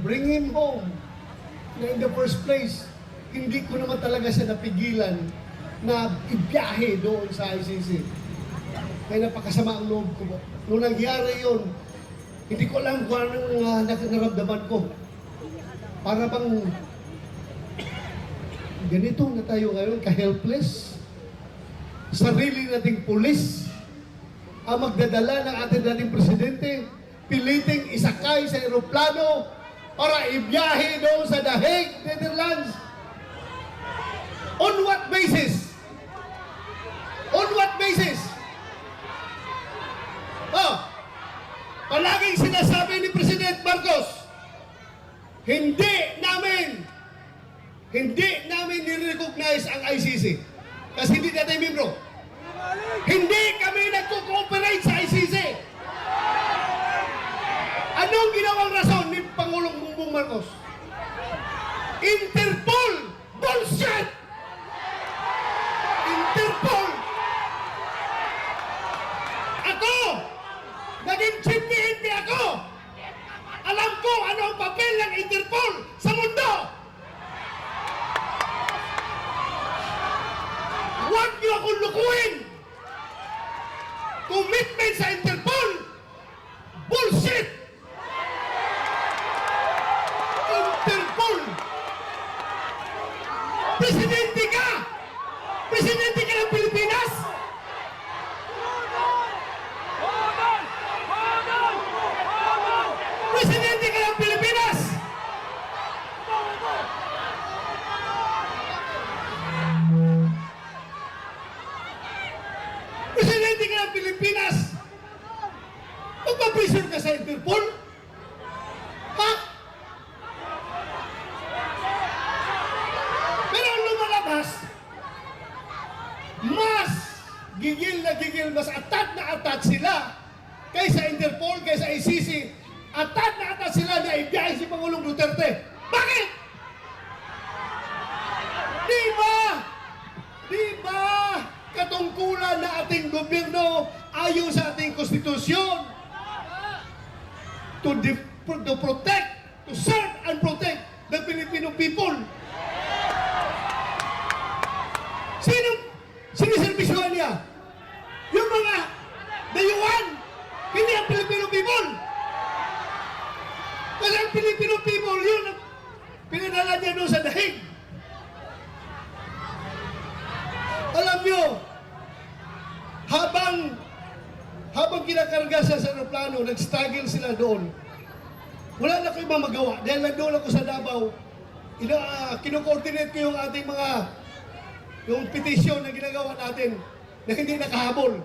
bring him home. Na in the first place, hindi ko naman talaga siya napigilan na ibiyahe doon sa ICC. Kaya napakasama ang loob ko. Nung nangyari yun, hindi ko alam kung anong naramdaman ko. Para bang ganito na tayo ngayon, ka-helpless. Sarili nating pulis ang magdadala ng ating dating presidente, piliting isakay sa eroplano para ibiyahe doon sa The Hague, Netherlands. On what basis? On what basis? Palaging sinasabi ni President Marcos, hindi namin nire-recognize ang ICC kasi hindi natin membro. Hindi kami nagko-cooperate sa ICC. Anong ginawang rason ni Pangulong Bongbong Marcos? Interpol! Bullshit! Interpol! Ako! Naging chief PNP ako! Alam ko ano ang papel ng Interpol sa mundo! Huwag niyo akong lukuhin! Commitment sa Interpol! Bullshit! Interpol! Presidente ka! Presidente ka ng Pilipinas! Presidente ka ng Pilipinas! Presidente ka ng Pilipinas! Magpapressure ka sa Interpol? Ha? Pero ang lumalabas, mas gigil na gigil, mas atat na atat sila kaysa Interpol, kaysa ICC. Atat na atat sila na ibiyahe si Pangulong Duterte. Bakit? Di ba katungkulan na ating gobyerno ayon sa ating konstitusyon to protect, to serve and protect the Filipino people? Sinong siniservisyohan niya? Yung mga dayuhan, hindi ang Filipino people. Kasi ang Filipino people, yun ang pinadala niya doon sa The Hague. Alam nyo, habang kinakarga siya sa aeroplano, nag-struggle sila doon. Wala na ko ibang magawa. Dahil nandun ako sa Davao, kino-coordinate ko yung ating yung petisyon na ginagawa natin na hindi nakahabol.